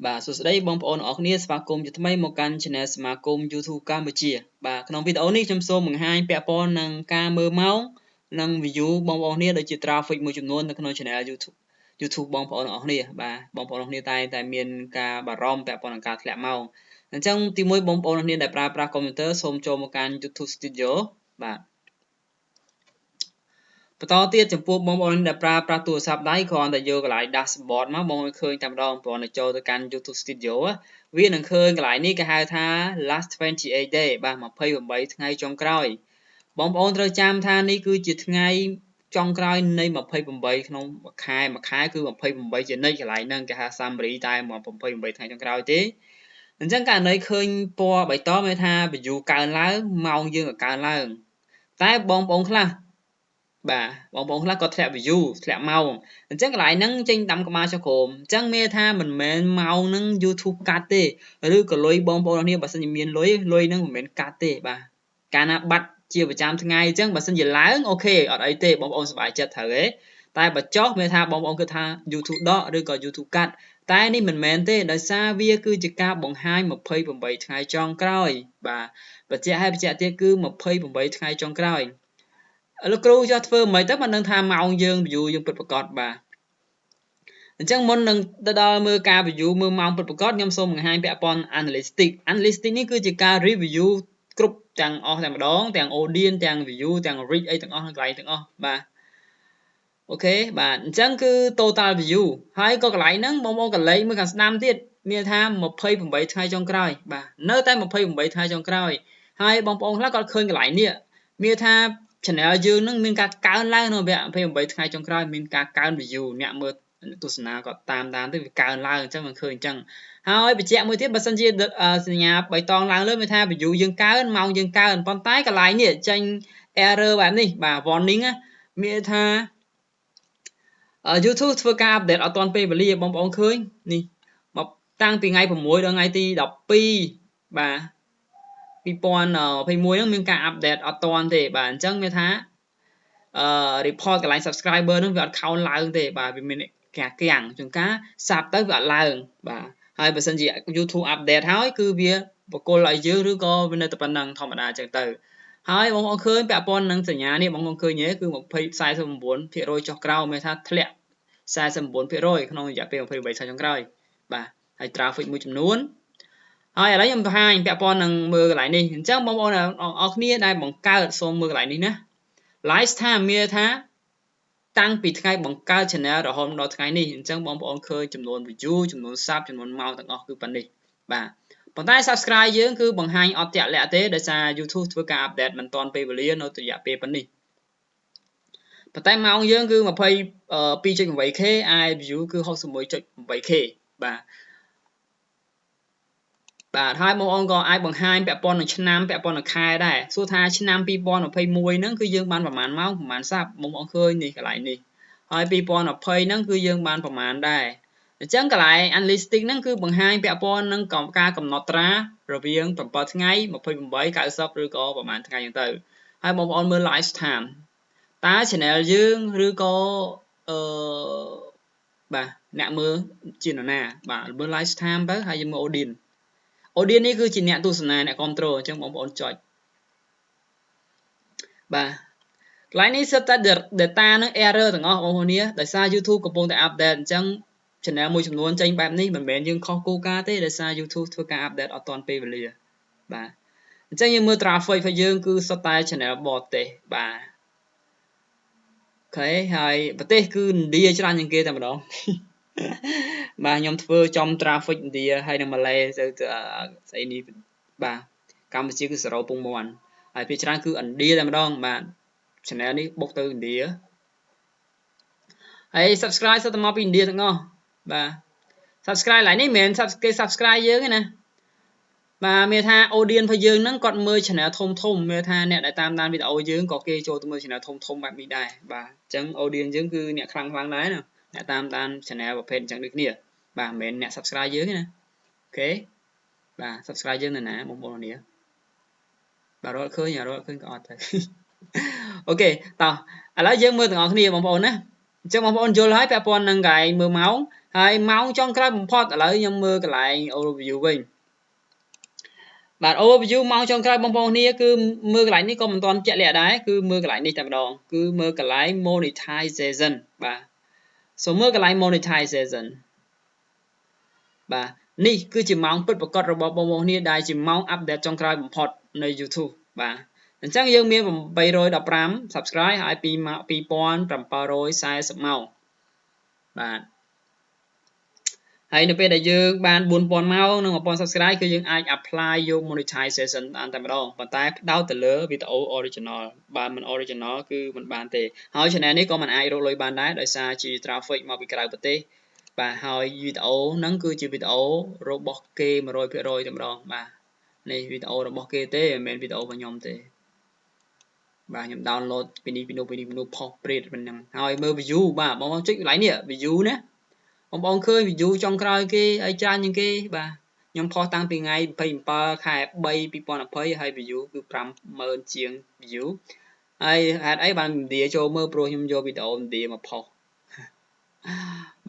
បាទសួស្តីបងប្អូនអរគ្នាស្វាគមន៍ជាថ្មីមកកាន់ Channel សមាគម YouTube កម្ពុជាបាទក្នុងវីដេអូនេះខ្ញុំសូមបង្ហាញពាក់ព័ន្ធនឹងការមើលម៉ោងនិង view បងប្អូនគ្នាដូចជា traffic មួយចំនួននៅក្នុង Channel YouTube បងប្អូនអរគ្នាបាទបងប្អូនគ្នាតែមានការបារម្ភពាក់ព័ន្ធនឹងការធ្លាក់ម៉ោងអញ្ចឹងទីមួយបងប្អូនគ្នាដែលប្រើប្រាស់ computer សូមចូលមកកាន់ YouTube Studio បាទបន្តទៀតចំពោះបងប្អូនដែលប្រើប្រាស់ទូរស័ព្ទដៃគ្រាន់តែយកកន្លែង dashboard មកបងឃើញតែម្ដងគ្រាន់តែចូលទៅកាន់ YouTube Studio វានឹងឃើញកន្លែងនេះគេហៅថា last 28 day បាទ28ថ្ងៃចុងក្រោយបងប្អូនត្រូវចាំថានេះគឺជាថ្ងៃចុងក្រោយនៃ28ក្នុងមួយខែគឺ28ជានិច្ចកន្លែងហ្នឹងគេហៅ summary តែ28ថ្ងៃចុងក្រោយទេអញ្ចឹងករណីឃើញពណ៌បៃតងមានថា view កើនឡើងម៉ោងយើងក៏កើនឡើងតែបងប្អូនខ្លះបាទបងប្អូនខ្លះក៏ធ្លាក់ view ធ្លាក់ម៉ោងអញ្ចឹងកន្លែងហ្នឹងចេញតាមក្បាលចុះក្រោមអញ្ចឹងមានថាមិនមែនម៉ោងហ្នឹង YouTube កាត់ទេឬក៏លុយបងប្អូនគ្នាបើសិនជាមានលុយហ្នឹងមិនមែនកាត់ទេបាទកាលណាបាត់ជាប្រចាំថ្ងៃអញ្ចឹងបើសិនជាឡើងអូខេអត់អីទេបងប្អូនសប្បាយចិត្តត្រូវទេតែបើចុះមានថាបងប្អូនគិតថា YouTube ដកឬក៏ YouTube កាត់តែនេះមិនមែនទេដោយសារវាគឺជាការបង្ហាញ28ថ្ងៃចុងក្រោយបាទបញ្ជាក់ទៀតគឺ28ថ្ងៃចុងក្រោយលោកគ្រូចោះធ្វើមិនទៅមិនដឹងថាម៉ោងយើង view យើងពិតប្រាកដបាទអញ្ចឹងមុននឹងទៅដល់មើលការ view មើលម៉ោងពិតប្រាកដខ្ញុំសូមបង្ហាញពាក់ព័ន្ធ analytics នេះគឺជាការ review គ្រប់ទាំងអស់តែម្ដងទាំង audience ទាំង view ទាំង reach អីទាំងអស់កន្លែងទាំងអស់បាទអូខេបាទអញ្ចឹងគឺ total view ហើយក៏កន្លែងហ្នឹងបងប្អូនកលេចមើលខាងស្ដាំទៀតមានថា28ថ្ងៃចុងក្រោយបាទនៅតែ28ថ្ងៃចុងក្រោយហើយបងប្អូនខ្លះគាត់ឃើញកន្លែងនេះមានថាchannel យើងនឹងមានការកើនឡើងនៅវគ្គ28ថ្ងៃចុងក្រោយមានការកើន view អ្នកមើលទស្សនាក៏តាមទៅវាកើនឡើងអញ្ចឹងមិនឃើញអញ្ចឹងហើយបញ្ជាក់មួយទៀតបើសិនជាសញ្ញាបៃតងឡើងលើមានថា view យើងកើនម៉ោងយើងកើនប៉ុន្តែកន្លែងនេះចេញ error បែបនេះបាទ warning មានថា YouTube ធ្វើការ update អត់ទាន់ពេលវេលាបងប្អូនឃើញនេះមកតាំងពីថ្ងៃ6ដល់ថ្ងៃទី12បាទ2021ហ្នឹងមានការ update អត់ទាន់ទេបាទអញ្ចឹងមានថាreport កន្លែង subscriber ហ្នឹងវាអត់ខោនឡើងទេបាទវាមានការគាំងជួនកាលសាប់ទៅវាអត់ឡើងបាទហើយបើសិនជា YouTube update ហើយគឺវាបកគលឲ្យយើងឬក៏វានៅតែប៉ុណ្ណឹងធម្មតាអញ្ចឹងទៅហើយបងប្អូនឃើញពាក់ព័ន្ធនឹងសញ្ញានេះបងប្អូនឃើញទេគឺ49% ចុះក្រោមមានថាធ្លាក់49% ក្នុងរយៈពេល28ថ្ងៃចុងក្រោយបាទហើយ traffic មួយចំនួនហើយឥឡូវខ្ញុំបង្ហាញពាក់ព័ន្ធនឹងមើលកន្លែងនេះអញ្ចឹងបងប្អូនអរគ្នាដែលបង្កើតសូមមើលកន្លែងនេះណា live time មានថាតាំងពីថ្ងៃបង្កើត channel រហូតដល់ថ្ងៃនេះអញ្ចឹងបងប្អូនឃើញចំនួន view ចំនួន sub ចំនួនម៉ោងទាំងអស់គឺប៉ុណ្នេះបាទប៉ុន្តែ subscribe យើងគឺបង្ហាញអត់តាក់លាក់ទេដោយសារ YouTube ធ្វើការ update មិនទាន់ពេលវេលានៅរយៈពេលប៉ុណ្នេះប៉ុន្តែម៉ោងយើងគឺ 22.8k view គឺ 61.8k បាទហើយបងប្អូនក៏អាចបង្ហាញពាក់ព័ន្ធនឹងឆ្នាំពាក់ព័ន្ធនឹងខែដែរសួរថាឆ្នាំ2021ហ្នឹងគឺយើងបានប្រហែលម៉ោងប្រហែលសាប់បងប្អូនឃើញនេះកន្លែងនេះហើយ2020ហ្នឹងគឺយើងបានប្រហែលដែរអញ្ចឹងកន្លែង analytics ហ្នឹងគឺបង្ហាញពាក់ព័ន្ធនឹងការកំណត់ត្រារវាង7ថ្ងៃ28 90ឬក៏ប្រហែលថ្ងៃអញ្ចឹងទៅហើយបងប្អូនមើល live time តើ channel យើងឬក៏បាទអ្នកមើលជានរណាបាទមើល live time ទៅហើយយើងមើល audience នេះគឺជាអ្នកទស្សនាអ្នកគ្រប់គ្រងអញ្ចឹងបងប្អូនចុចបាទកន្លែងនេះសិតតែ data នឹង error ទាំងអស់បងប្អូននេះដោយសារ YouTube កំពុងតែ update អញ្ចឹង channel មួយចំនួនចេញបែបនេះមិនមែនយើងខុសគោលការណ៍ទេដោយសារ YouTube ធ្វើការ update អត់ទាន់ពេលវេលាបាទអញ្ចឹងយើងមើល traffic របស់យើងគឺសុទ្ធតែ channel បរទេសបាទអូខេហើយប្រទេសគឺឥណ្ឌាច្រើនជាងគេតែម្ដងបាទខ្ញុំធ្វើចំ traffic ឥណ្ឌាហើយនៅម៉ាឡេទៅស្អីនេះបាទកម្ពុជាគឺ0ពងមាន់ហើយភាគច្រើនគឺឥណ្ឌាតែម្ដងបាទ channel នេះបុកទៅឥណ្ឌាហើយ subscribe សុទ្ធតែមកពីឥណ្ឌាទាំងអស់បាទ subscribe ឡើយនេះមិនមែនគេ subscribe យើងទេណាបាទមានថា audience របស់យើងហ្នឹងគាត់មើល channel ធំមានថាអ្នកដែលតាមដានវីដេអូយើងក៏គេចូលទៅមើល channel ធំបែបនេះដែរបាទអញ្ចឹង audience យើងគឺអ្នកខ្លាំងដែរណាអ្នកតាមដាន channel ប្រភេទអញ្ចឹងដូចគ្នាបាទមិនមែនអ្នក subscribe យើងទេណាអូខេបាទ subscribe យើងនៅណាបងប្អូននេះបាទរត់ឃើញក៏អត់ទៅអូខេតោះឥឡូវយើងមើលទាំងអស់គ្នាបងប្អូនណាអញ្ចឹងបងប្អូនយល់ហើយពាក់ព័ន្ធនឹងកន្លែងមើលម៉ោង ហើយម៉ោងចុងក្រោយបំផុតឥឡូវខ្ញុំមើលកន្លែង overview វិញបាទ overview ម៉ោងចុងក្រោយបងប្អូនគ្នាគឺមើលកន្លែងនេះក៏មិនទាន់ជាក់លាក់ដែរគឺមើលកន្លែងនេះតែម្ដងគឺមើលកន្លែង monetization បាទសូមមើលកន្លែង monetization បាទនេះគឺជាម៉ោងពិតប្រាកដរបស់បងប្អូនគ្នាដែលជាម៉ោងអាប់ដេតចុងក្រោយបំផុតនៃ YouTube បាទអញ្ចឹងយើងមាន815 subscribe ហើយ2740ម៉ោងបាទហើយនៅពេលដែលយើងបាន4000ម៉ោងនិង1000 subscribe គឺយើងអាច apply យក monetization បានតែម្ដងប៉ុន្តែផ្ដោតទៅលើវីដេអូ original បើមិន original គឺមិនបានទេហើយ channel នេះក៏មិនអាចរកលុយបានដែរដោយសារជា traffic មកពីក្រៅប្រទេសបាទហើយវីដេអូហ្នឹងគឺជាវីដេអូរបស់គេ 100% តែម្ដងបាទនេះវីដេអូរបស់គេទេមិនមែនវីដេអូរបស់ខ្ញុំទេបាទខ្ញុំ download ពីនេះផុសព្រាតប៉ុណ្ណឹងហើយមើល view បាទបងប្អូនចុចកន្លែងនេះ view ណាបងប្អូនឃើញ view ចុងក្រោយគេឲ្យច្រើនជាងគេបាទខ្ញុំផុសតាំងពីថ្ងៃ27ខែ3 2020ហើយ view គឺ 50000 ជាង view ហើយហេតុអីបានឥណ្ឌាចូលមើលព្រោះខ្ញុំយកវីដេអូឥណ្ឌាមកផុស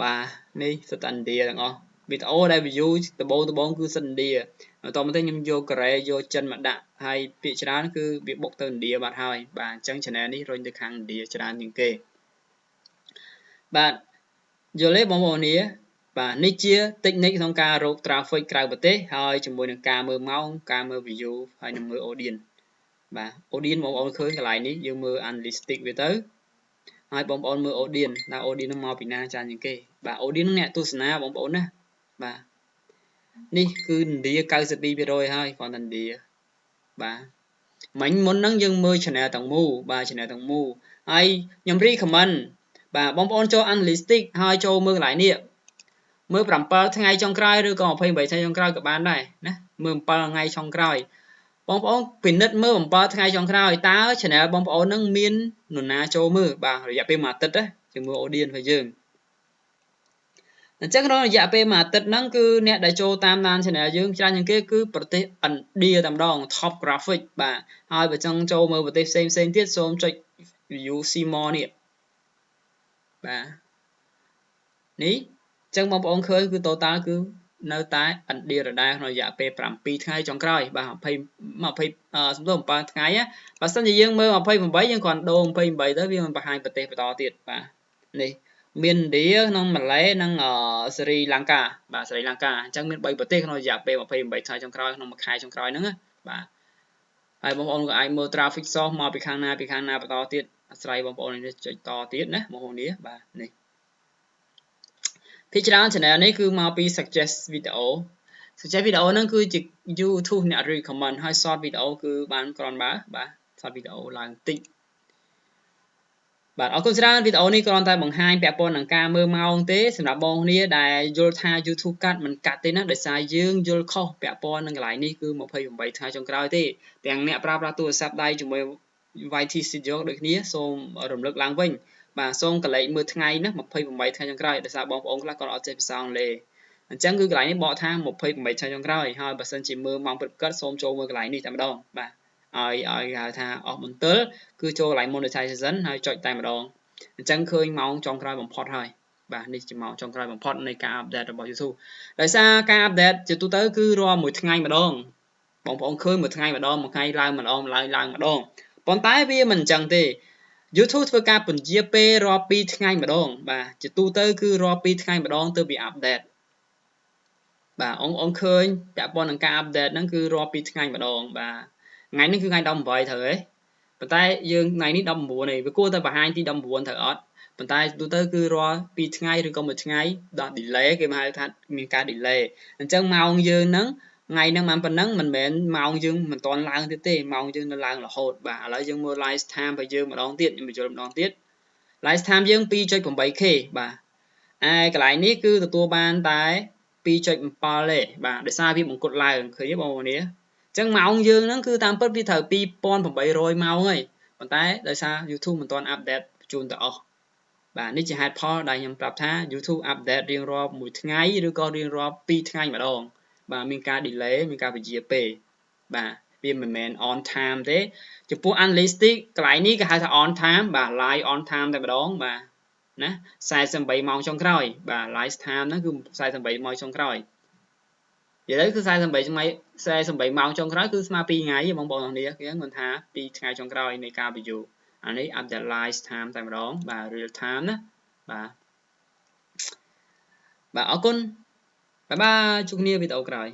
បាទនេះសិតឥណ្ឌាទាំងអស់វីដេអូដែល view ដំបូងគឺសិតឥណ្ឌាបន្តមកទៀតខ្ញុំយកកូរ៉េយកចិនមកដាក់ហើយភាគច្រើនគឺវាបុកទៅឥណ្ឌាបាត់ហើយបាទអញ្ចឹង channel នេះរុញទៅខាងឥណ្ឌាច្រើនជាងគេបាទយល់ទេបងប្អូននេះបាទនេះជា technique ក្នុងការរក traffic ក្រៅប្រទេសហើយជាមួយនឹងការមើលម៉ោងការមើល view ហើយនឹងមើល audience បាទ audience បងប្អូនឃើញកន្លែងនេះយើងមើល analytics វាទៅហើយបងប្អូនមើល audience តើ audience នឹងមកពីណាច្រើនជាងគេបាទ audience នឹងអ្នកទស្សនាបងប្អូនណាបាទនេះគឺឥណ្ឌា 92% ហើយគ្រាន់តែឥណ្ឌាបាទមិញមុនហ្នឹងយើងមើល channel ទាំងមូលបាទ channel ទាំងមូលហើយខ្ញុំ recommend បាទបងប្អូនចូល analytics ហើយចូលមើលកន្លែងនេះមើល7ថ្ងៃចុងក្រោយឬក៏28ថ្ងៃចុងក្រោយក៏បានដែរណាមើល7ថ្ងៃចុងក្រោយបងប្អូនពិនិត្យមើល7ថ្ងៃចុងក្រោយតើ channel បងប្អូននឹងមាននរណាចូលមើលបាទរយៈពេល1អាទិត្យណាយើងមើល audience របស់យើងអញ្ចឹងក្នុងរយៈពេល1អាទិត្យហ្នឹងគឺអ្នកដែលចូលតាមដាន channel យើងច្រើនជាងគេគឺប្រទេសឥណ្ឌាតែម្ដង top graphic បាទហើយបើចង់ចូលមើលប្រទេសផ្សេងទៀតសូមចុច view see more នេះបាទនេះអញ្ចឹងបងប្អូនឃើញគឺ total គឺនៅតែឥណ្ឌាដដែលក្នុងរយៈពេល7ថ្ងៃចុងក្រោយបាទ7ថ្ងៃបើសិនជាយើងមើល28យើងគ្រាន់ដូរ28ទៅវាមិនបង្ហាញប្រទេសបន្តទៀតបាទនេះមានឥណ្ឌាក្នុងម៉ាឡេនិងស្រីលង្កាបាទស្រីលង្កាអញ្ចឹងមាន3ប្រទេសក្នុងរយៈពេល28ថ្ងៃចុងក្រោយក្នុងមួយខែចុងក្រោយហ្នឹងបាទហើយបងប្អូនក៏អាចមើល traffic source មកពីខាងណាបន្តទៀតអាស្រ័យបងប្អូននេះចុចតទៀតណាបងប្អូននេះបាទនេះភាគច្រើន channel នេះគឺមកពី suggest video ហ្នឹងគឺជា YouTube អ្នក recommend ហើយ short video គឺបានគ្រាន់បើបាទ short video ឡើងតិចបាទអរគុណច្រើនវីដេអូនេះគ្រាន់តែបង្ហាញពាក់ព័ន្ធនឹងការមើលម៉ោងទេសម្រាប់បងប្អូនគ្នាដែលយល់ថា YouTube កាត់មិនកាត់ទេណាដោយសារយើងយល់ខុសពាក់ព័ន្ធនឹងកន្លែងនេះគឺ28ថ្ងៃចុងក្រោយទេទាំងអ្នកប្រើប្រាស់ទូរស័ព្ទដៃជាមួយ YT Studio ដូចគ្នាសូមរំលឹកឡើងវិញបាទសូមកលេចមើលថ្ងៃណា28ថ្ងៃចុងក្រោយដោយសារបងប្អូនខ្លះគាត់អត់ចេះភាសាអង់គ្លេសអញ្ចឹងគឺកន្លែងនេះបកថា28ថ្ងៃចុងក្រោយហើយបើសិនជាមើលម៉ោងពិតប្រាកដសូមចូលមើលកន្លែងនេះតែម្ដងបាទឲ្យហៅថាអស់មន្ទិលគឺចូលកន្លែង monetization ហើយចុចតែម្ដងអញ្ចឹងឃើញម៉ោងចុងក្រោយបំផុតហើយបាទនេះជាម៉ោងចុងក្រោយបំផុតនៃការ update របស់ YouTube ដោយសារការ update ជាទូទៅគឺរាល់មួយថ្ងៃម្ដងបងប្អូនឃើញមួយថ្ងៃម្ដងមួយថ្ងៃឡើងម្ដងឡើងម្ដងប៉ុន្តែវាមិនអញ្ចឹងទេ YouTube ធ្វើការពន្យាពេលរាល់2ថ្ងៃម្ដងបាទជាទូទៅគឺរាល់2ថ្ងៃម្ដងទៅវា update បាទអូនឃើញពាក់ព័ន្ធនឹងការ update ហ្នឹងគឺរាល់2ថ្ងៃម្ដងបាទថ្ងៃនេះគឺថ្ងៃ18ត្រូវទេប៉ុន្តែយើងថ្ងៃនេះ19ទេវាគួរតែបង្ហាញទី19ត្រូវអត់ប៉ុន្តែទូទៅគឺរាល់2ថ្ងៃឬក៏1ថ្ងៃដល់ delay គេហៅថាមានការ delay អញ្ចឹងម៉ោងយើងហ្នឹងថ្ងៃហ្នឹងបានប៉ុណ្ណឹងមិនមែនម៉ោងយើងមិនទាន់ឡើងទៀតទេម៉ោងយើងនៅឡើងរហូតបាទឥឡូវយើងមើល live time របស់យើងម្ដងទៀតខ្ញុំបញ្ចូលម្ដងទៀត live time យើង 2.8k បាទឯកន្លែងនេះគឺទទួលបានតែ 2.7 ទេបាទដោយសារវាបង្កត់ឡើងឃើញទេបងប្អូននេះអញ្ចឹងម៉ោងយើងហ្នឹងគឺតាមពិតវាត្រូវ 2800 ម៉ោងហើយប៉ុន្តែដោយសារ YouTube មិនទាន់ update បញ្ជូនទៅអស់បាទនេះជាហេតុផលដែលខ្ញុំប្រាប់ថា YouTube update រៀងរាល់មួយថ្ងៃឬក៏រៀងរាល់2ថ្ងៃម្ដងបាទមានការ delay មានការពន្យាពេលបាទវាមិនមែន on time ទេចំពោះ analytics កន្លែងនេះគេហៅថា on time បាទ live on time តែម្ដងបាទ ណា48ម៉ោងចុងក្រោយបាទ live time ហ្នឹងគឺ48ម៉ោងចុងក្រោយនិយាយទៅគឺ48ម៉ោងចុងក្រោយគឺស្មើ2ថ្ងៃបងប្អូនទាំងនេះគេគាត់ថា2ថ្ងៃចុងក្រោយនៃការ view អានេះ update live time តែម្ដងបាទ real time ណាបាទអរគុណបាយបាយជួបគ្នាវីដេអូក្រោយ